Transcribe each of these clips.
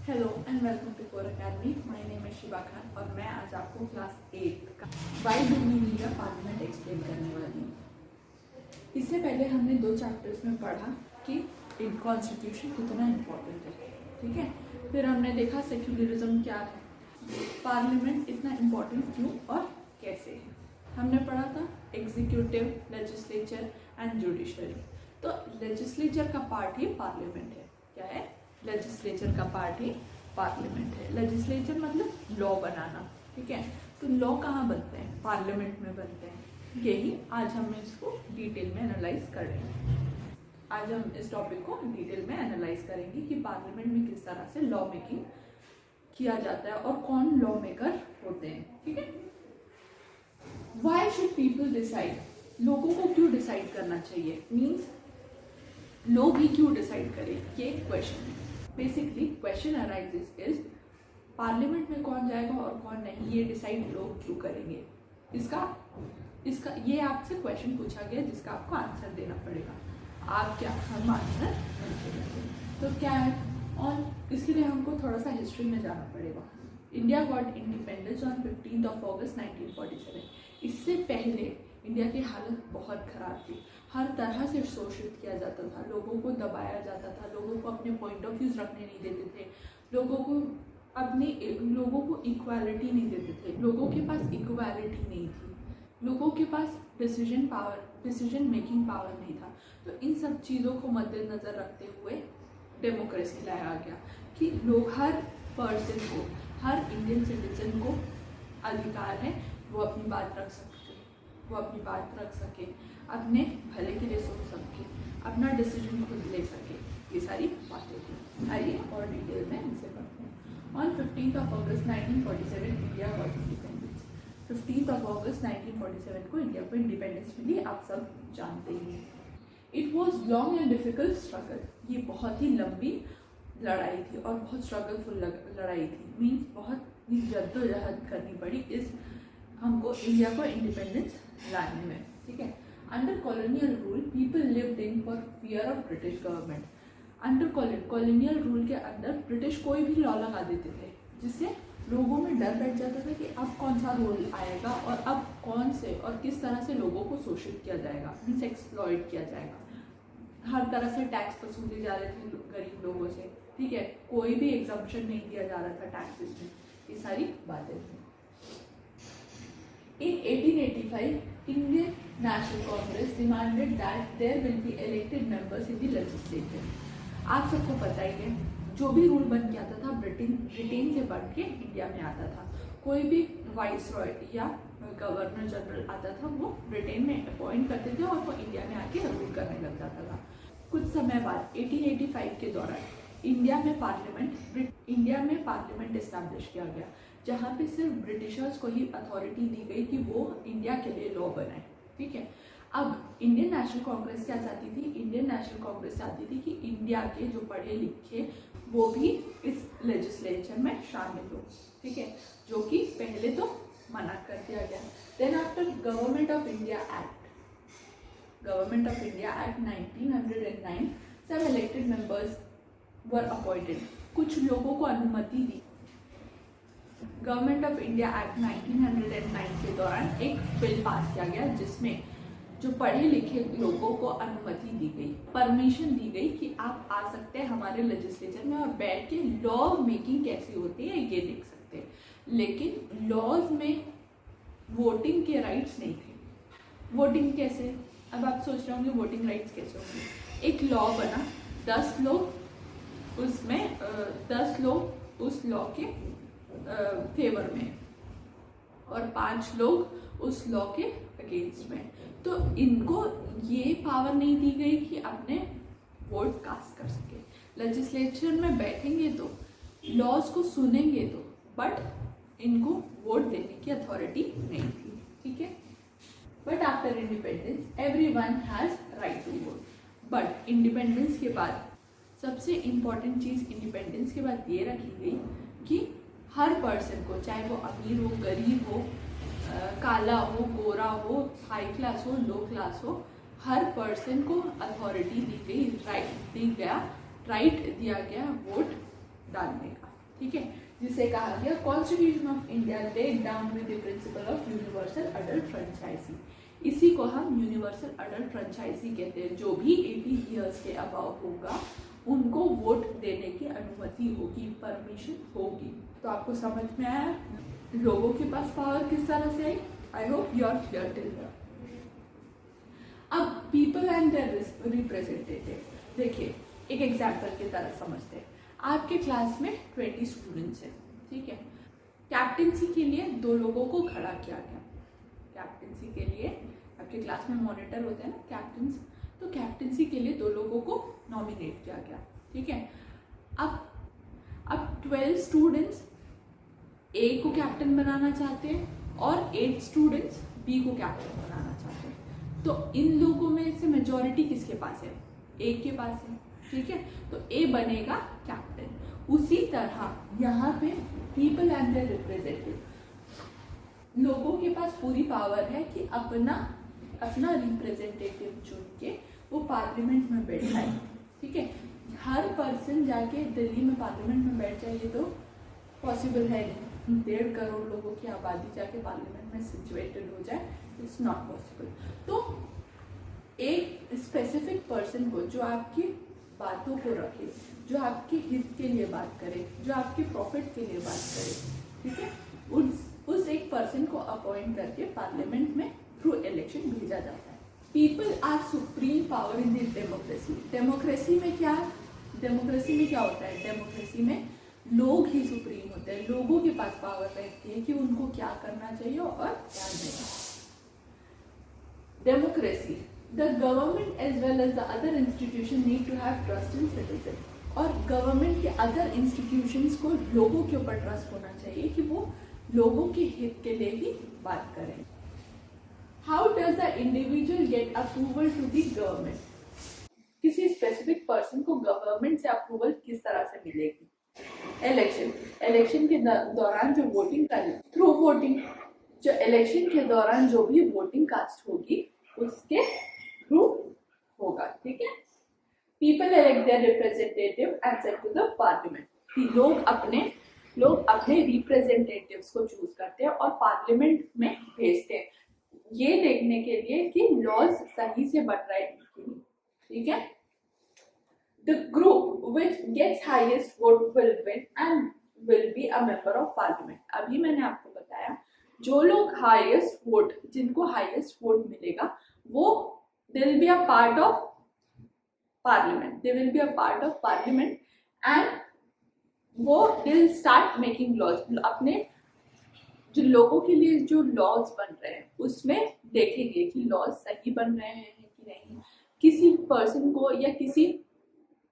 Hello and welcome to core academy. My name है शिवा खान और मैं आज आपको क्लास 8 का why do we need a parliament explain करने वाली हूँ। इससे पहले हमने 2 चैप्टर्स में पढ़ा कि कॉन्स्टिट्यूशन कितना इम्पोर्टेंट है, ठीक है। फिर हमने देखा सेक्युलरिज्म क्या है, पार्लियामेंट इतना इम्पोर्टेंट क्यों और कैसे है। हमने पढ़ा था एग्जीक्यूटिव, लेजिस्लेचर एंड जुडिशरी। तो लेजिस्लेचर का पार्ट ही पार्लियामेंट है। क्या है? लेजिस्लेचर का पार्ट ही पार्लियामेंट है। लेजिस्लेचर मतलब लॉ बनाना, ठीक है। तो लॉ कहाँ बनते हैं? पार्लियामेंट में बनते हैं। यही आज हम इसको डिटेल में एनालाइज कर रहे हैं। आज हम इस टॉपिक को डिटेल में एनालाइज करेंगे कि पार्लियामेंट में किस तरह से लॉ मेकिंग किया जाता है और कौन लॉ मेकर होते हैं, ठीक है। Why should people decide? लोगों को क्यों डिसाइड करना चाहिए? मीन्स लोग ही क्यों डिसाइड करें, ये क्वेश्चन है। Basically question arises is parliament में कौन जाएगा और कौन नहीं, ये डिसाइड लोग क्यों करेंगे। इसका ये आपसे क्वेश्चन पूछा गया जिसका आपको आंसर देना पड़ेगा। आप क्या, हम आंसर नहीं देंगे। तो क्या है, और इसके लिए हमको थोड़ा सा हिस्ट्री में जाना पड़ेगा। इंडिया गॉट इंडिपेंडेंस ऑन 15 अगस्त 1947। इससे पहले इंडिया की हालत बहुत ख़राब थी। हर तरह से शोषित किया जाता था, लोगों को दबाया जाता था, लोगों को अपने पॉइंट ऑफ व्यूज रखने नहीं देते थे, लोगों को इक्वालिटी नहीं देते थे, लोगों के पास इक्वालिटी नहीं थी, लोगों के पास डिसीजन मेकिंग पावर नहीं था। तो इन सब चीज़ों को मद्देनज़र रखते हुए डेमोक्रेसी लाया गया कि लोग, हर पर्सन को, हर इंडियन सिटीजन को अधिकार है वो अपनी बात रख सके, अपने भले के लिए सोच सके, अपना डिसीजन खुद ले सके। ये सारी बातें थी। आइए और डिटेल में इनसे पढ़ते हैं। On 15 August 1947 India got independence. 15 अगस्त 1947 को इंडिया को इंडिपेंडेंस मिली, आप सब जानते ही हैं। It was long and difficult struggle. ये बहुत ही लंबी लड़ाई थी और बहुत स्ट्रगलफुल लड़ाई थी। मीन्स बहुत ही जद्दोजहद करनी पड़ी हमको इंडिया को इंडिपेंडेंस लाने में, ठीक है। Under colonial rule people lived in for fear of British government. Under colonial rule के अंदर ब्रिटिश कोई भी लॉ लगा देते थे जिससे लोगों में डर बैठ जाता था कि अब कौन सा रूल आएगा और अब कौन से और किस तरह से लोगों को शोषित किया जाएगा, मीन्स एक्सप्लॉइट किया जाएगा। हर तरह से टैक्स वसूले जा रहे थे गरीब लोगों से, ठीक है। कोई भी एग्जम्पशन नहीं दिया जा रहा था टैक्सेस में। ये सारी बातें थी। In 1885, Indian National Congress demanded that there will be elected members in the legislature. आप सबको पता ही है, जो भी रूल बन के आता था ब्रिटेन से बन के इंडिया में आता था। कोई भी वाइस रॉय या गवर्नर जनरल आता था, वो ब्रिटेन में अपॉइंट करते थे और वो इंडिया में आके रूल करने लग जाता था। कुछ समय बाद 1885 के दौरान इंडिया में पार्लियामेंट इस्टेब्लिश किया गया, जहाँ पे सिर्फ ब्रिटिशर्स को ही अथॉरिटी दी गई कि वो इंडिया के लिए लॉ बनाए, ठीक है। अब इंडियन नेशनल कांग्रेस क्या चाहती थी? इंडियन नेशनल कांग्रेस चाहती थी कि इंडिया के जो पढ़े लिखे वो भी इस लेजिस्लेचर में शामिल हो, ठीक है, जो कि पहले तो मना कर दिया गया। Then after government of India act 1909 सब इलेक्टेड मेंबर्स वर अपॉइंटेड। कुछ लोगों को अनुमति दी। गवर्नमेंट ऑफ इंडिया एक्ट 1909 के दौरान एक बिल पास किया गया जिसमें जो पढ़े लिखे लोगों को अनुमति दी गई, परमिशन दी गई कि आप आ सकते हैं हमारे लेजिस्लेचर में और बैठ के लॉ मेकिंग कैसी होती है ये देख सकते हैं। लेकिन लॉज में वोटिंग के राइट्स नहीं थे। वोटिंग कैसे? अब आप सोच रहे होंगे वोटिंग राइट्स कैसे होंगे। एक लॉ बना, 10 लोग उस लॉ के फेवर में और 5 लोग उस लॉ के अगेंस्ट में। तो इनको ये पावर नहीं दी गई कि अपने वोट कास्ट कर सके। लेजिस्लेचर में बैठेंगे तो, लॉज को सुनेंगे तो, बट इनको वोट देने की अथॉरिटी नहीं थी, ठीक है। But after independence everyone has right to vote. But independence के बाद सबसे इम्पॉर्टेंट चीज़ इंडिपेंडेंस के बाद ये रखी गई कि हर पर्सन को, चाहे वो अमीर हो, गरीब हो, काला हो, गोरा हो, हाई क्लास हो, लो क्लास हो, हर पर्सन को अथॉरिटी दी गई, राइट दिया गया वोट डालने का, ठीक है, जिसे कहा गया constitution of India laid down with the principle of universal adult franchise. इसी को हम यूनिवर्सल अडल्ट फ्रेंचाइजी कहते हैं। जो भी 18 ईयर्स के अबव होगा उनको वोट देने की अनुमति होगी, परमिशन होगी। तो आपको समझ में आया लोगों के पास पावर किस तरह से आई? I hope you are clear till here. अब पीपल एंड देयर रिप्रेजेंटेटिव, देखिए एक एग्जाम्पल की तरह समझते हैं। आपके क्लास में 20 स्टूडेंट्स हैं, ठीक है। कैप्टेंसी के लिए 2 लोगों को खड़ा किया गया। कैप्टेंसी के लिए आपके क्लास में मॉनिटर होते हैं ना, कैप्टन्स, तो कैप्टेंसी के लिए 2 लोगों को नॉमिनेट किया गया, ठीक है। अब 12 स्टूडेंट्स ए को कैप्टन बनाना चाहते हैं और 8 स्टूडेंट्स बी को कैप्टन बनाना चाहते हैं। तो इन लोगों में से मेजॉरिटी किसके पास है? ए के पास है, ठीक है। तो ए बनेगा कैप्टन। उसी तरह यहाँ पे पीपल एंड देयर रिप्रेजेंटेटिव, लोगों के पास पूरी पावर है कि अपना रिप्रेजेंटेटिव चुन के वो पार्लियामेंट में बैठाए, ठीक है। हर पर्सन जाके दिल्ली में पार्लियामेंट में बैठ जाए ये तो पॉसिबल है नहीं। 1.5 करोड़ लोगों की आबादी जाके पार्लियामेंट में सिचुएटेड हो जाए, इट्स नॉट पॉसिबल। तो एक स्पेसिफिक पर्सन को जो आपकी बातों को रखे, जो आपके हित के लिए बात करे, जो आपके प्रॉफिट के लिए बात करे, ठीक है, उस एक पर्सन को अपॉइंट करके पार्लियामेंट में थ्रू इलेक्शन भेजा जाता है। People are supreme power in the democracy. Democracy में क्या होता है? डेमोक्रेसी में लोग ही सुप्रीम होते हैं। लोगों के पास पावर रहती है कि उनको क्या करना चाहिए और क्या नहीं। Democracy, the government as well as the other institution need to have trust in citizen. और गवर्नमेंट के अदर इंस्टीट्यूशंस को लोगों के ऊपर ट्रस्ट होना चाहिए कि वो लोगों के हित के लिए ही बात करें। How does the individual get approval to the government? किसी स्पेसिफिक पर्सन को गवर्नमेंट से अप्रूवल किस तरह से मिलेगी? इलेक्शन के दौरान जो वोटिंग करें, थ्रू वोटिंग, जो इलेक्शन के दौरान जो भी वोटिंग कास्ट होगी उसके थ्रू होगा, ठीक है। People elect their representative and send to the parliament. लोग अपने रिप्रेजेंटेटिव्स को चूज करते हैं और पार्लियामेंट में भेजते हैं, ये देखने के लिए कि लॉज सही से बन रहे हैं कि नहीं, ठीक है। The group which gets highest vote will win and will be a member of parliament. अभी मैंने आपको बताया जो लोग हाईएस्ट वोट, जिनको हाईएस्ट वोट मिलेगा वो they will be a part of parliament. They will be a part of parliament and वो will start making laws. अपने जो लोगों के लिए जो लॉज बन रहे हैं उसमें देखेंगे कि लॉज सही बन रहे हैं कि नहीं, किसी पर्सन को या किसी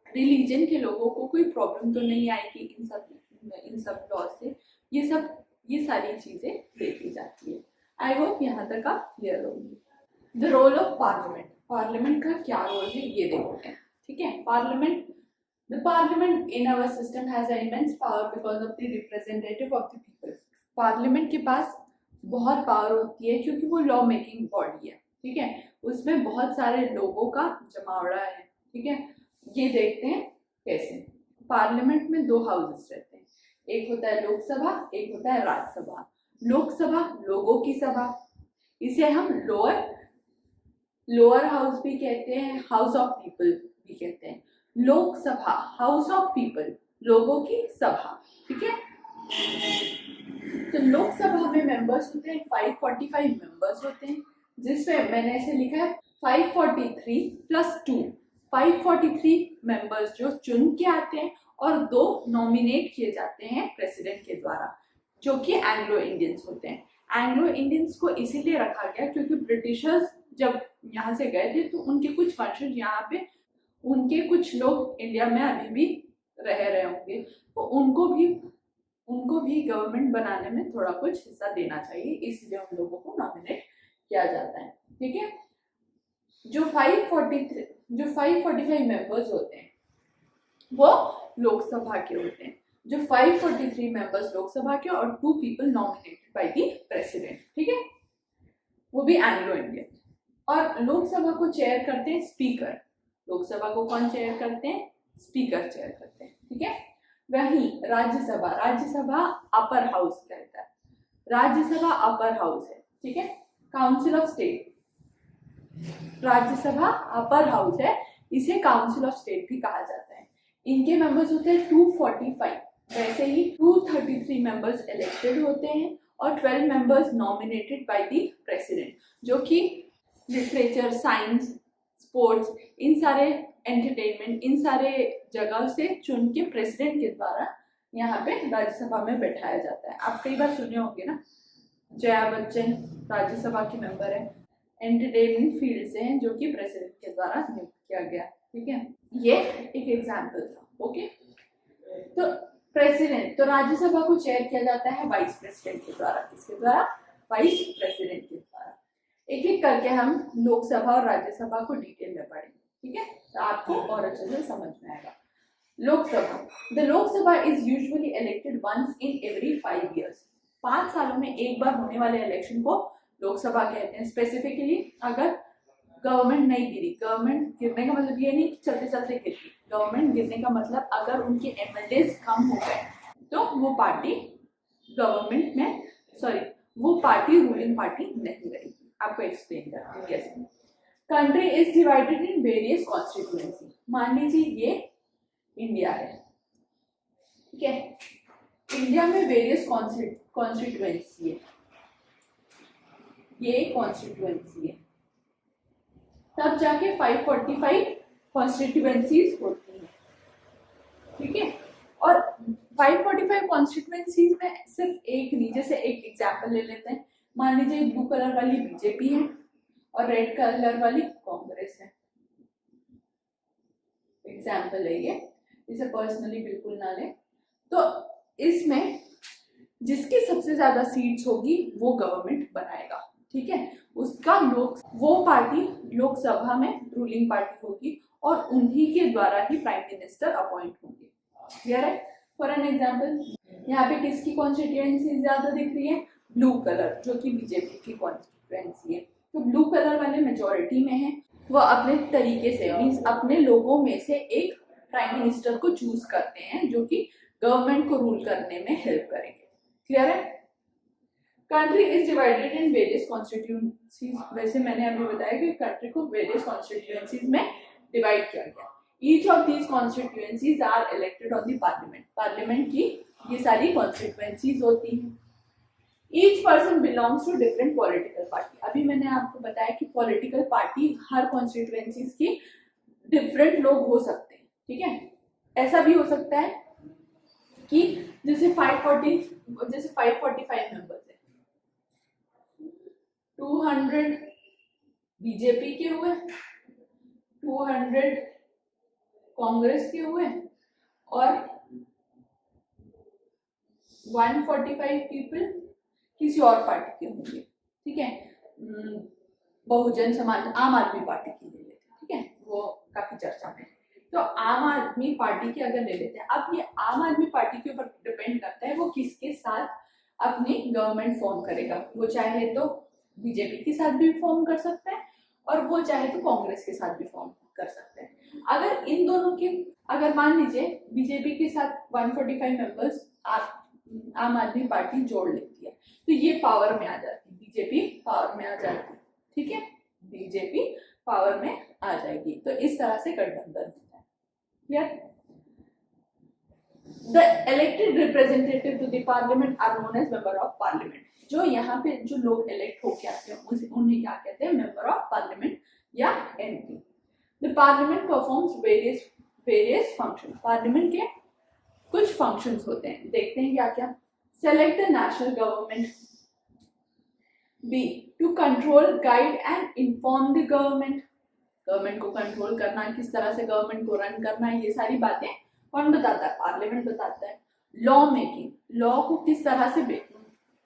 रिलीजन के लोगों को कोई प्रॉब्लम तो नहीं आएगी इन सब लॉज से। ये सारी चीजें देखी जाती है। आई होप यहाँ तक आप क्लियर होंगी। द रोल ऑफ पार्लियामेंट का क्या रोल है ये देखते हैं, ठीक है। The parliament in our system has an immense power because of the representative of the people. Parliament के पास बहुत पावर होती है क्योंकि वो लॉ मेकिंग बॉडी है, ठीक है। उसमें बहुत सारे लोगों का जमावड़ा है, ठीक है। ये देखते हैं कैसे। पार्लियामेंट में 2 हाउसेस रहते हैं, एक होता है लोकसभा, एक होता है राज्यसभा। लोकसभा लोगों की सभा, इसे हम लोअर हाउस भी कहते हैं, हाउस ऑफ पीपल भी कहते हैं। लोकसभा हाउस ऑफ पीपल, लोगों की सभा, ठीक है। तो लोकसभा में मेंबर्स होते हैं 545 मेंबर्स होते हैं, जिसमें मैंने ऐसे लिखा है 543 + 2, 543 मेंबर्स जो चुन के आते हैं और 2 नॉमिनेट किए जाते हैं प्रेसिडेंट के द्वारा, जो कि एंग्लो इंडियंस होते हैं। एंग्लो इंडियंस को इसीलिए रखा गया क्योंकि ब्रिटिशर्स जब यहाँ से गए थे तो उनके कुछ वंशज यहाँ पे, उनके कुछ लोग इंडिया में अभी भी रह रहे होंगे, तो उनको भी गवर्नमेंट बनाने में थोड़ा कुछ हिस्सा देना चाहिए, इसलिए उन लोगों को नॉमिनेट किया जाता है, ठीक है। जो 545 मेंबर्स होते हैं वो लोकसभा के होते हैं, जो 543 मेंबर्स लोकसभा के और 2 people nominated by the president, ठीक है, वो भी एंग्लो इंडियन। और लोकसभा को चेयर करते हैं स्पीकर। लोकसभा को कौन चेयर करते हैं? स्पीकर चेयर करते हैं, ठीक है। वहीं राज्यसभा, राज्यसभा अपर हाउस कहता है, राज्यसभा अपर हाउस है, ठीक है। Council of state, Rajya Sabha upper house है, इसे काउंसिल ऑफ स्टेट भी कहा जाता है। इनके मेंबर्स होते हैं 245, वैसे ही 233 मेंबर्स इलेक्टेड होते हैं और 12 members nominated by the president, जो कि लिटरेचर, साइंस, स्पोर्ट्स, इन सारे एंटरटेनमेंट, इन सारे जगह से चुन के प्रेसिडेंट के द्वारा यहाँ पे राज्यसभा में बैठाया जाता है। आप कई बार सुने होंगे ना, जया बच्चन राज्यसभा की मेंबर है, एंटरटेनमेंट फील्ड से हैं, जो कि प्रेसिडेंट के द्वारा नियुक्त किया गया, ठीक है। ये एक एग्जाम्पल था, ओके। तो प्रेसिडेंट, तो राज्यसभा को चेयर किया जाता है वाइस प्रेसिडेंट के द्वारा, किसके द्वारा? वाइस प्रेसिडेंट के द्वारा। एक एक करके हम लोकसभा और राज्यसभा को डिटेल में पढ़ेंगे, ठीक है, तो आपको और अच्छे से समझ में आएगा। Lok Sabha, the Lok Sabha is usually elected once in every 5 years, 5 सालों में एक बार होने वाले इलेक्शन को लोकसभा कहते हैं। स्पेसिफिकली अगर गवर्नमेंट नहीं गिरी, गवर्नमेंट गिरने का मतलब ये नहीं कि चलते चलते गिरती, गवर्नमेंट गिरने का मतलब अगर उनके एमएलएस कम हो गए तो वो पार्टी गवर्नमेंट में, सॉरी, वो पार्टी रूलिंग पार्टी नहीं रहेगी। आपको एक्सप्लेन करते हैं कैसे। Country is divided in various constituency, मान लीजिए ये इंडिया है, ठीक है, इंडिया में वेरियस कॉन्स्टिट्यूएंसी है, ये कॉन्स्टिट्यूएंसी है, तब जाके 545 कॉन्स्टिट्यूएंसीज होती हैं, ठीक है। और 545 कॉन्स्टिट्यूएंसीज में सिर्फ एक नहीं, जैसे एक एग्जांपल ले लेते हैं, मान लीजिए ब्लू कलर वाली बीजेपी है और रेड कलर वाली कांग्रेस है, एग्जांपल है ये, इसे पर्सनली बिल्कुल ना लें। तो इसमें जिसकी सबसे ज्यादा सीट्स होगी वो गवर्नमेंट बनाएगा, ठीक है, उसका वो पार्टी लोकसभा में रूलिंग पार्टी होगी और उन्हीं के द्वारा ही प्राइम मिनिस्टर अपॉइंट होंगे। क्लियर है? फॉर एन एग्जांपल, यहाँ पे किसकी कॉन्स्टिट्यूएंसी ज्यादा दिख रही है? ब्लू कलर, जो कि बीजेपी की कॉन्स्टिट्यूएंसी है। तो ब्लू कलर वाले मेजोरिटी में है, वो अपने तरीके से मीन्स अपने लोगों में से एक प्राइम मिनिस्टर को चूज करते हैं जो कि गवर्नमेंट को रूल करने में हेल्प करेंगे। क्लियर है? Country is divided in various constituencies, वैसे मैंने अभी बताया कि कंट्री को वेरियस कॉन्स्टिट्यूएंसीज में डिवाइड किया गया। Each of these constituencies are elected on the parliament, parliament की ये सारी कॉन्स्टिट्यूएंसीज होती हैं। Each person belongs to different political party, अभी मैंने आपको बताया कि पॉलिटिकल पार्टी हर कॉन्स्टिट्यूएंसीज की डिफरेंट लोग हो सकते हैं, ठीक है। ऐसा भी हो सकता है कि जैसे 545 मेंबर्स है, 200 बीजेपी के हुए, 200 कांग्रेस के हुए और 145 पीपल किसी और पार्टी के होंगे, ठीक है। बहुजन समाज, आम आदमी पार्टी की ले लेते हैं, ठीक है, वो काफी चर्चा में। तो आम आदमी पार्टी की अगर ले लेते हैं, अब ये आम आदमी पार्टी के ऊपर डिपेंड करता है वो किसके साथ अपनी गवर्नमेंट फॉर्म करेगा। वो चाहे तो बीजेपी के साथ भी फॉर्म कर सकता है और वो चाहे तो कांग्रेस के साथ भी फॉर्म कर सकते हैं। अगर इन दोनों के, अगर मान लीजिए बीजेपी के साथ 145 मेंबर्स आम आदमी पार्टी जोड़ लेती है तो ये पावर में आ जाती है, बीजेपी पावर में आ जाती है, ठीक है, बीजेपी पावर में आ जाएगी। तो इस तरह से गठबंधन होता है। Clear? The elected representative to the parliament are known as member of parliament, जो यहाँ पे जो लोग इलेक्ट होके आते हैं उन्हें क्या कहते हैं? मेंबर ऑफ पार्लियामेंट या MP. The parliament performs various function, parliament के कुछ फंक्शंस होते हैं, देखते हैं क्या क्या। Select the national government, be to control, guide and inform the government, government को कंट्रोल करना, किस तरह से गवर्नमेंट को रन करना है, ये सारी बातें कौन बताता है? पार्लियामेंट बताता है। लॉ मेकिंग, लॉ को किस तरह से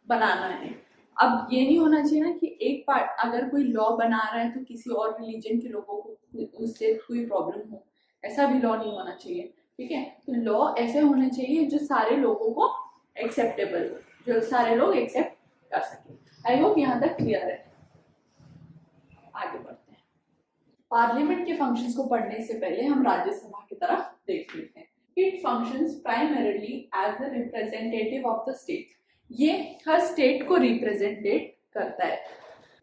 बनाना है। अब ये नहीं होना चाहिए ना कि एक पार्ट अगर कोई लॉ बना रहा है तो किसी और रिलीजन के लोगों को उससे कोई प्रॉब्लम हो, ऐसा भी लॉ नहीं होना चाहिए, ठीक है। तो लॉ ऐसे होने चाहिए जो सारे लोगों को एक्सेप्टेबल हो, जो सारे लोग एक्सेप्ट कर सके। आई होप यहाँ तक क्लियर है। आगे बढ़ते हैं। पार्लियामेंट के फंक्शंस को पढ़ने से पहले हम राज्यसभा की तरफ देख लेते हैं। It functions primarily as the representative of the state. ये हर स्टेट को रिप्रेजेंटेट करता है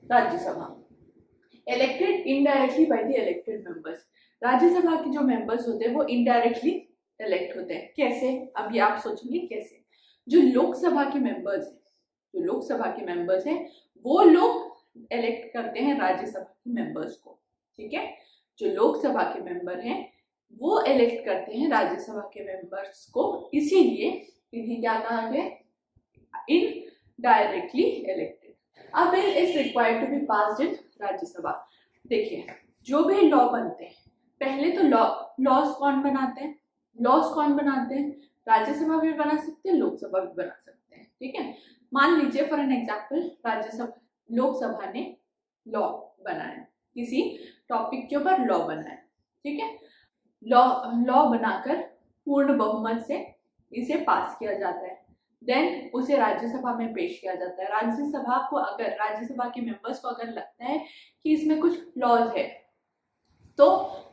Rajya Sabha. Elected indirectly by the elected members. Rajya Sabha के जो मेंबर्स होते हैं वो इनडायरेक्टली इलेक्ट होते हैं। कैसे? अभी आप सोचेंगे कैसे। जो लोकसभा के मेंबर्स हैं वो लोग इलेक्ट करते हैं राज्यसभा के मेंबर्स को। ठीक है, जो लोकसभा के मेंबर हैं वो इलेक्ट करते हैं राज्यसभा के मेंबर्स को, इसीलिए इन्हें क्या कहा गया? Indirectly elected. A bill is required to be passed in Rajya Sabha. देखिए, जो भी लॉ बनते हैं, पहले तो लॉज कौन बनाते हैं? राज्यसभा भी बना सकते हैं, लोकसभा भी बना सकते हैं। ठीक है, मान लीजिए फॉर एन एग्जाम्पल लोकसभा ने लॉ बनाया, किसी टॉपिक के ऊपर लॉ बनाया। ठीक है, लॉ बनाकर पूर्ण बहुमत से इसे पास किया जाता है, देन उसे राज्यसभा में पेश किया जाता है। राज्यसभा के मेंबर्स को अगर लगता है कि इसमें कुछ फ्लॉज है तो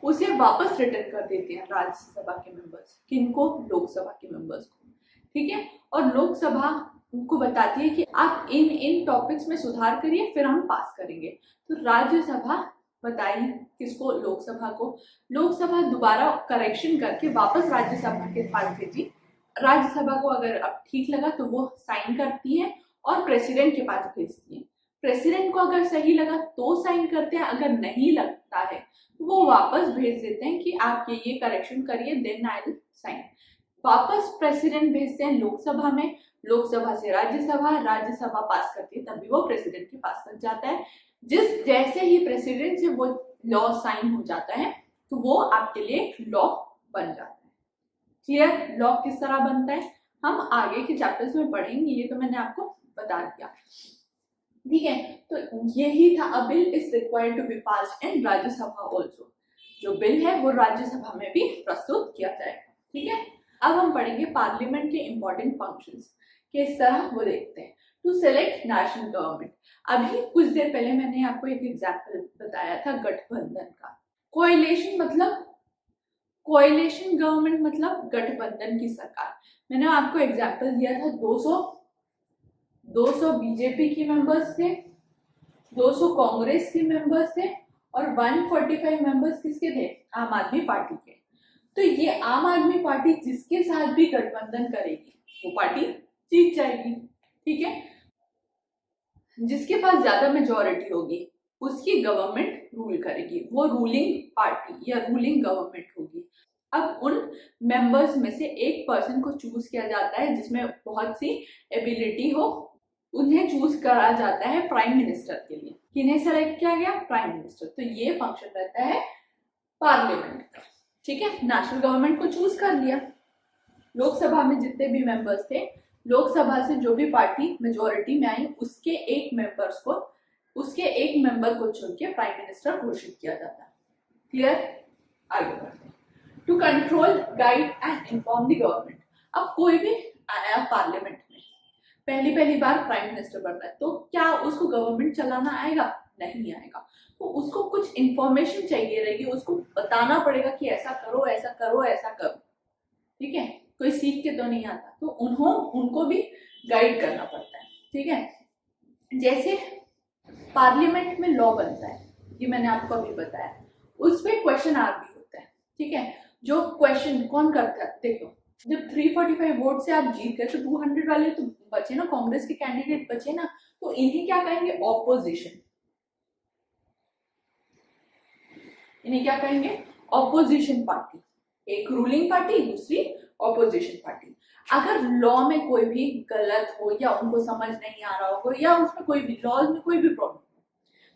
उसे वापस रिटर्न कर देते हैं राज्यसभा के मेंबर्स। किनको? लोकसभा के मेंबर्स को। ठीक है, और लोकसभा को बताती है कि आप इन टॉपिक्स में सुधार करिए, फिर हम पास करेंगे। तो राज्यसभा बताई किसको? लोकसभा को। लोकसभा दोबारा करेक्शन करके वापस राज्यसभा के पास भेजी। राज्यसभा को अगर अब ठीक लगा तो वो साइन करती है और प्रेसिडेंट के पास भेजती है। प्रेसिडेंट को अगर सही लगा तो साइन करते हैं, अगर नहीं लगता है तो वो वापस भेज देते हैं कि आप ये करेक्शन करिए, देन आई विल साइन। वापस प्रेसिडेंट भेजते हैं लोकसभा में, लोकसभा से राज्यसभा पास करती है, तभी वो प्रेसिडेंट के पास तक जाता है। जैसे ही प्रेसिडेंट से वो लॉ साइन हो जाता है तो वो आपके लिए लॉ बन जाता है। क्लियर? लॉ किस तरह बनता है हम आगे के चैप्टर्स में पढ़ेंगे, ये तो मैंने आपको बता दिया। ठीक है, तो यही था, a bill is required to be passed in Rajya Sabha also. जो बिल है वो राज्यसभा में भी प्रस्तुत किया जाएगा। ठीक है, अब हम पढ़ेंगे पार्लियामेंट के इंपॉर्टेंट फंक्शंस किस तरह वो देखते हैं। To select national government. अभी कुछ देर पहले मैंने आपको एक एग्जाम्पल बताया था गठबंधन का। कोएलिशन गवर्नमेंट मतलब गठबंधन की सरकार। मैंने आपको एग्जाम्पल दिया था 200 बीजेपी के मेंबर्स थे, 200 कांग्रेस के मेंबर्स थे और 145 मेंबर्स किसके थे? आम आदमी पार्टी के। तो ये आम आदमी पार्टी जिसके साथ भी गठबंधन करेगी वो पार्टी जीत जाएगी। ठीक है, जिसके पास ज्यादा मेजॉरिटी होगी उसकी गवर्नमेंट रूल करेगी, वो रूलिंग पार्टी या रूलिंग गवर्नमेंट होगी। अब उन मेंबर्स में से एक पर्सन को चूज किया जाता है जिसमें बहुत सी एबिलिटी हो, उन्हें चूज करा जाता है प्राइम मिनिस्टर के लिए। किन्हें सेलेक्ट किया गया? Prime minister. तो ये फंक्शन रहता है पार्लियामेंट का। ठीक है, नेशनल गवर्नमेंट को चूज कर लिया, लोकसभा में जितने भी मेंबर्स थे, लोकसभा से जो भी पार्टी मेजोरिटी में आई उसके एक मेंबर को चुन के प्राइम मिनिस्टर घोषित किया जाता है। क्लियर? आगे बढ़ते हैं। To control, guide and inform the government. अब कोई भी आया पार्लियामेंट में, पहली बार प्राइम मिनिस्टर बन रहा है, तो क्या उसको गवर्नमेंट चलाना आएगा? नहीं आएगा। तो उसको कुछ इंफॉर्मेशन चाहिए रहेगी, उसको बताना पड़ेगा कि ऐसा करो ऐसा करो ऐसा करो। ठीक है, कोई सीख के तो नहीं आता, तो उनको भी गाइड करना पड़ता है। ठीक है, जैसे पार्लियामेंट में लॉ बनता है, ये मैंने आपको अभी बताया, उसमें क्वेश्चन आर भी होता है। ठीक है, जो क्वेश्चन कौन करता है? देखो, जब 345 वोट से आप जीत गए तो 200 वाले तो बचे ना, कांग्रेस के कैंडिडेट बचे ना, तो इन्हें क्या कहेंगे? ऑपोजिशन। इन्हें क्या कहेंगे? Opposition party. एक रूलिंग पार्टी, दूसरी ऑपोजिशन पार्टी। अगर लॉ में कोई भी गलत हो या उनको समझ नहीं आ रहा हो या उसमें कोई भी लॉ में कोई भी प्रॉब्लम हो,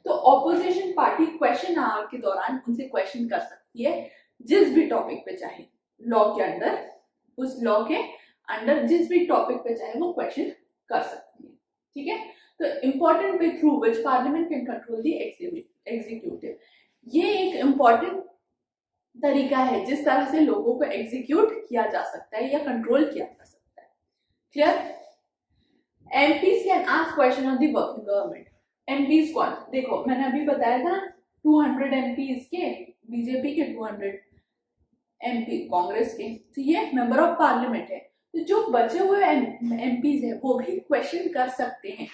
तो ऑपोजिशन पार्टी क्वेश्चन आवर के दौरान उनसे क्वेश्चन कर सकती है, जिस भी टॉपिक पे चाहे, लॉ के अंदर, उस लॉ के अंडर जिस भी टॉपिक पे चाहे वो क्वेश्चन कर सकती है। ठीक है, तो important way through which parliament can control the executive. ये एक इंपॉर्टेंट तरीका है जिस तरह से लोगों को एग्जीक्यूट किया जा सकता है या कंट्रोल किया जा सकता है। Clear? MPs can ask question on the working government. MPs कौन? देखो, मैंने अभी बताया था 200 एमपीज के, बीजेपी के 200, MP कांग्रेस के, तो ये मेंबर ऑफ पार्लियामेंट है। तो जो बचे हुए MPs है वो भी क्वेश्चन कर सकते हैं,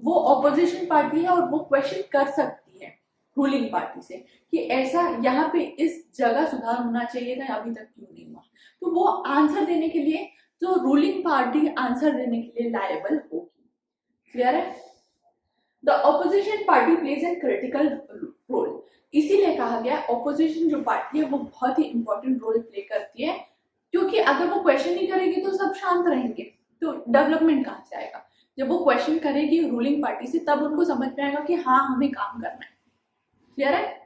वो ऑपोजिशन पार्टी है और वो क्वेश्चन कर सकती है रूलिंग पार्टी से कि ऐसा यहाँ पे इस जगह सुधार होना चाहिए था, अभी तक क्यों नहीं हुआ। तो वो आंसर देने के लिए, तो रूलिंग पार्टी आंसर देने के लिए लायबल होगी। क्लियर है? The opposition party plays an critical role, इसीलिए कहा गया ऑपोजिशन जो पार्टी है वो बहुत ही इंपॉर्टेंट रोल प्ले करती है, क्योंकि अगर वो क्वेश्चन नहीं करेगी तो सब शांत रहेंगे, तो डेवलपमेंट कहाँ से आएगा। जब वो क्वेश्चन करेगी रूलिंग पार्टी से तब उनको समझ में आएगा कि हाँ हमें काम करना है। क्लियर है?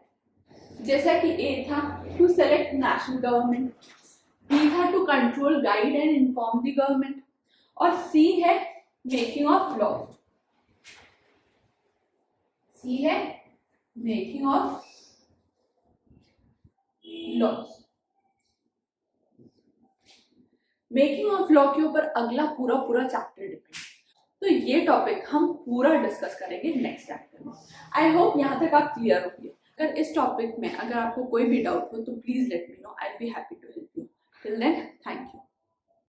जैसा कि ए था to select national government, B था to control guide and inform the government, और सी है मेकिंग ऑफ लॉ। सी है making of laws. Making of law के ऊपर अगला पूरा चैप्टर डिपेंड, तो ये टॉपिक हम पूरा डिस्कस करेंगे नेक्स्ट चैप्टर में। आई होप यहाँ तक आप क्लियर होंगे। अगर इस टॉपिक में अगर आपको कोई भी डाउट हो तो please let me know, I will be happy to help you. Till then